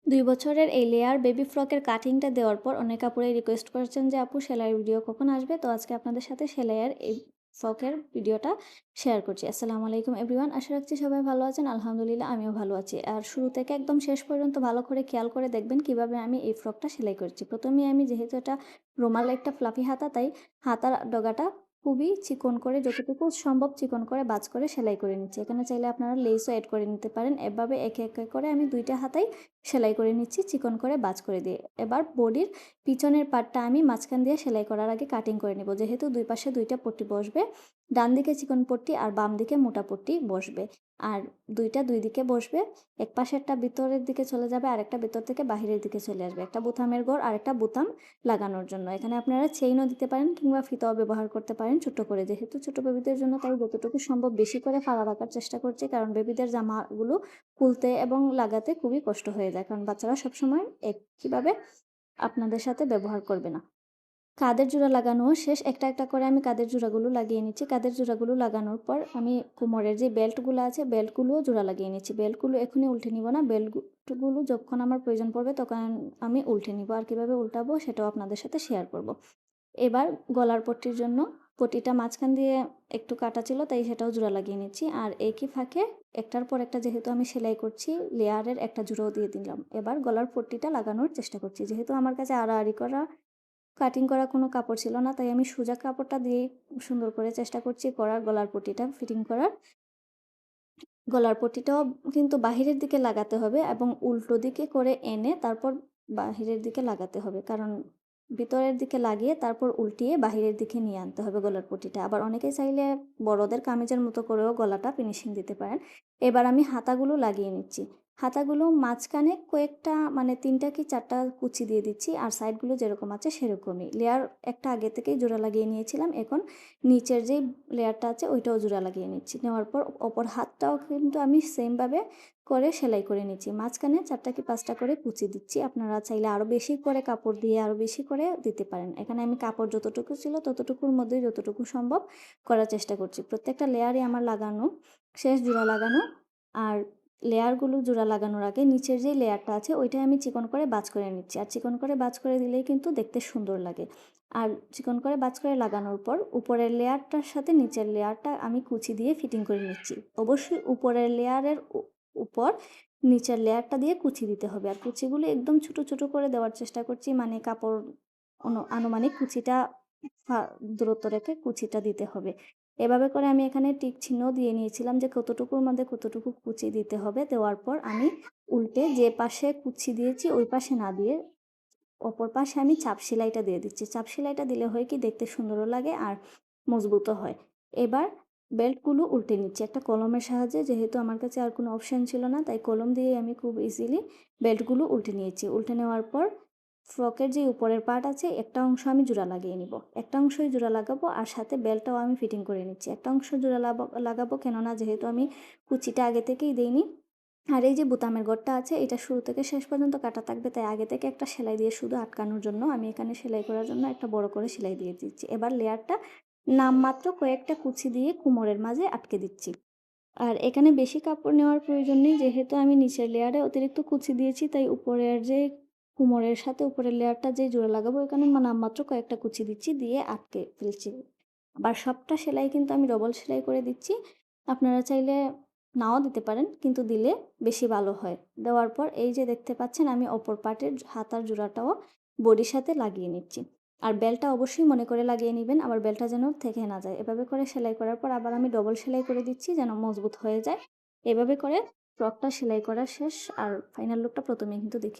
২ বছরের এই layer baby ফ্রকের কাটিংটা দেওয়ার পর অনেক আপুরাই রিকোয়েস্ট করেছেন যে, "আপু সেলাইয়ের ভিডিও কখন আসবে?" তো আজকে আপনাদের সাথে সেলাইয়ের এই ফ্রকের ভিডিওটা শেয়ার করছি। আসসালামু আলাইকুম এভরিওয়ান। আশা রাখছি সবাই ভালো আছেন। আলহামদুলিল্লাহ আমিও ভালো আছি। আর শুরু থেকে একদম শেষ পর্যন্ত ভালো করে খেয়াল করে দেখবেন কিভাবে আমি এই ফ্রকটা সেলাই করেছি। ১ম এই আমি যেহেতু এটা রুমাল একটা ফ্লাফি হাতা, তাই হাতার ডগাটা খুবই চিকন করে যতটুকু সম্ভব চিকন করে ভাঁজ করে সেলাই করে নিচ্ছি। এখানে চাইলে আপনারা লেসও এড করে নিতে পারেন। এভাবে একে, একে করে আমি ২ টা হাতাই সেলাই করে নিচ্ছি চিকন করে ভাঁজ করে দিয়ে। এবার বডির পিছনের পার্টটা আমি মাঝখান দিয়ে সেলাই করার আগে কাটিং করে নিব। যেহেতু ২ পাশে ২ টা পট্টি বসবে, ডান দিকে চিকন পট্টি আর বাম দিকে মোটা পট্টি বসবে। আর ২ টা ২ দিকে বসবে। এক পাশেরটা ভিতরের দিকে চলে যাবে, আরেকটা ভিতর থেকে বাহিরের দিকে চলে আসবে। একটা বোতামের ঘর আরেকটা বোতাম লাগানোর জন্য। এখানে আপনারা চেইনও দিতে পারেন কিংবা ফিতাও ব্যবহার করতে পারেন ছোট্ট করে। যেহেতু ছোট বেবিদের জন্য তাই যতটুকু সম্ভব বেশি করে ফাড়া রাখার চেষ্টা করছি। কারণ বেবিদের জামাগুলো খুলতে এবং লাগাতে খুবই কষ্ট হয়ে যায়। কারণ বাচ্চারা সবসময় একইভাবে আপনাদের সাথে ব্যবহার করবে না। কাঁধের জোড়া লাগানো শেষ। একটা, একটা করে আমি কাঁধের জোড়াগুলো লাগিয়ে নিচ্ছি। কাঁধের জোড়াগুলো লাগানোর পর আমি কোমরের যে বেল্টগুলো আছে, বেল্টগুলোও জোড়া লাগিয়ে নিচ্ছি। বেল্টগুলো এখনই উল্টে নিব না। বেল্টগুলো যখন আমার প্রয়োজন পড়বে তখন আমি উল্টে নিব। আর কীভাবে উল্টাবো সেটাও আপনাদের সাথে শেয়ার করব। এবার গলার পট্টির জন্য পট্টিটা মাঝখান দিয়ে একটু কাটা ছিল, তাই সেটাও জোড়া লাগিয়ে নিচ্ছি। আর একই ফাঁকে একটার পর একটা যেহেতু আমি সেলাই করছি, লেয়ারের একটা জোড়াও দিয়ে দিলাম। এবার গলার পট্টিটা লাগানোর চেষ্টা করছি। যেহেতু আমার কাছে আড়াআড়ি করা কাটিং করা কোনো কাপড় ছিল না, তাই আমি সোজা কাপড়টা দিয়েই সুন্দর করে চেষ্টা করছি করার গলার পট্টিটা ফিটিং করার। গলার পট্টিটাও কিন্তু বাহিরের দিকে লাগাতে হবে এবং উল্টো দিকে করে এনে তারপর বাহিরের দিকে লাগাতে হবে। কারণ ভিতরের দিকে লাগিয়ে তারপর উল্টিয়ে বাহিরের দিকে নিয়ে আনতে হবে গলার পট্টিটা। আবার অনেকেই চাইলে বড়দের কামিজের মতো করেও গলাটা ফিনিশিং দিতে পারেন। এবার আমি হাতাগুলো লাগিয়ে নিচ্ছি। হাতাগুলো মাঝখানে কয়েকটা মানে ৩ টা কি ৪ টা কুচি দিয়ে দিচ্ছি। আর সাইডগুলো যেরকম আছে সেরকমই। লেয়ার একটা আগে থেকেই জোড়া লাগিয়ে নিয়েছিলাম। এখন নিচের যেই লেয়ারটা আছে ওইটাও জোড়া লাগিয়ে নিচ্ছি। নেওয়ার পর অপর হাতটাও কিন্তু আমি সেমভাবে করে সেলাই করে নিচ্ছি। মাঝখানে ৪ টা কি ৫ টা করে কুচি দিচ্ছি। আপনারা চাইলে আরও বেশি করে কাপড় দিয়ে আরও বেশি করে দিতে পারেন। এখানে আমি কাপড় যতটুকু ছিল ততটুকুর মধ্যেই যতটুকু সম্ভব করার চেষ্টা করছি। প্রত্যেকটা লেয়ারই আমার লাগানো শেষ, জোড়া লাগানো। আর লেয়ারগুলো জোড়া লাগানোর আগে নিচের যে লেয়ারটা আছে ওইটাই আমি চিকন করে ভাঁজ করে নিচ্ছি। আর চিকন করে ভাঁজ করে দিলেই কিন্তু দেখতে সুন্দর লাগে। আর চিকন করে ভাঁজ করে লাগানোর পর উপরের লেয়ারটার সাথে নিচের লেয়ারটা আমি কুচি দিয়ে ফিটিং করে নিচ্ছি। অবশ্যই উপরের লেয়ারের উপর নিচের লেয়ারটা দিয়ে কুচি দিতে হবে। আর কুচিগুলো একদম ছোট, ছোট করে দেওয়ার চেষ্টা করছি। মানে কাপড় আনুমানিক কুচিটা ফা দূরত্ব রেখে কুচিটা দিতে হবে। এভাবে করে আমি এখানে টিক চিহ্ন দিয়ে নিয়েছিলাম যে কতটুকুর মধ্যে কতটুকু কুচি দিতে হবে। দেওয়ার পর আমি উল্টে যে পাশে কুচি দিয়েছি ওই পাশে না দিয়ে অপর পাশে আমি চাপ সেলাইটা দিয়ে দিচ্ছি। চাপ সেলাইটা দিলে হয় কি দেখতে সুন্দরও লাগে আর মজবুতও হয়। এবার বেল্টগুলো উল্টে নিচ্ছি একটা কলমের সাহায্যে। যেহেতু আমার কাছে আর কোনো অপশন ছিল না, তাই কলম দিয়েই আমি খুব ইজিলি বেল্টগুলো উল্টে নিয়েছি। উল্টে নেওয়ার পর ফ্রকের যে উপরের পার্ট আছে একটা অংশ আমি জোড়া লাগিয়ে নিব। একটা অংশই জোড়া লাগাবো আর সাথে বেল্টটাও আমি ফিটিং করে নিচ্ছি। একটা অংশ জোড়া লাগাবো কেননা যেহেতু আমি কুচিটা আগে থেকেই দেইনি। আর এই যে বোতামের ঘরটা আছে এটা শুরু থেকে শেষ পর্যন্ত কাটা থাকবে, তাই আগে থেকে একটা সেলাই দিয়ে শুধু আটকানোর জন্য আমি এখানে সেলাই করার জন্য একটা বড় করে সেলাই দিয়ে দিচ্ছি। এবার লেয়ারটা নামমাত্র কয়েকটা কুচি দিয়ে কোমরের মাঝে আটকে দিচ্ছি। আর এখানে বেশি কাপড় নেওয়ার প্রয়োজন নেই, যেহেতু আমি নিচের লেয়ারে অতিরিক্ত কুচি দিয়েছি, তাই উপরের যে কোমরের সাথে উপরের লেয়ারটা যে জোড়া লাগাবো এখানে নামমাত্র কয়েকটা কুচি দিচ্ছি, দিয়ে আটকে ফেলছি। আবার সবটা সেলাই কিন্তু আমি ডবল সেলাই করে দিচ্ছি। আপনারা চাইলে নাও দিতে পারেন, কিন্তু দিলে বেশি ভালো হয়। দেওয়ার পর এই যে দেখতে পাচ্ছেন আমি অপর পার্টের হাতার জোড়াটাও বডির সাথে লাগিয়ে নিচ্ছি। আর বেল্টটা অবশ্যই মনে করে লাগিয়ে নেবেন, আবার বেল্টটা যেন থেকে না যায়। এভাবে করে সেলাই করার পর আবার আমি ডবল সেলাই করে দিচ্ছি যেন মজবুত হয়ে যায়। এভাবে করে ফ্রকটা সেলাই করা শেষ। আর ফাইনাল লুকটা প্রথমেই কিন্তু দেখে